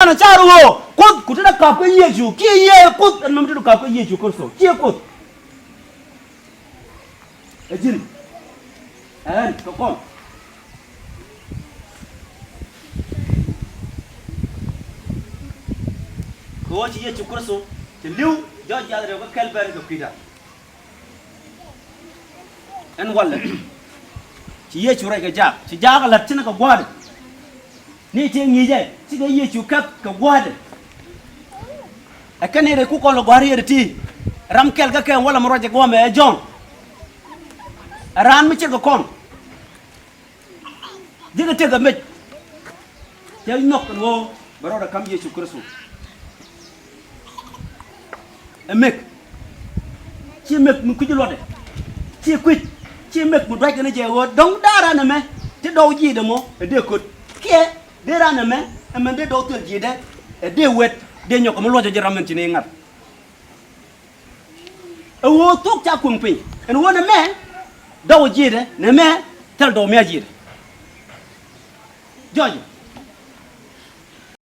na charuo kut kutenda kapwe yeju ki ye kut an mamdu kapwe yeju kurso ki kut ejin an to kom ko ci yeju kurso te liw jo jadre ko kelbere ko pida en walla ci yeju rek ga ci jaagal tin ko gwade ni te ngije ci ga yeju kap ko gwade akane re ku ko lo gwari yerti ram kel ga ken wala mo roje ko me jon ran mi ci ga kon diga te ga met te nok ngo baro da kam yeju kurso emek ci mek mu kujulode ci kwit ci mek mu doy na je wo dong dara na me te do ji de mo de ko ke de ra na me men de do to ji de de wet de nyoko mo lojo jaram ci ne ngat e wo tok ta kum pe en wona me do ji de ne me tel do me ji de jojo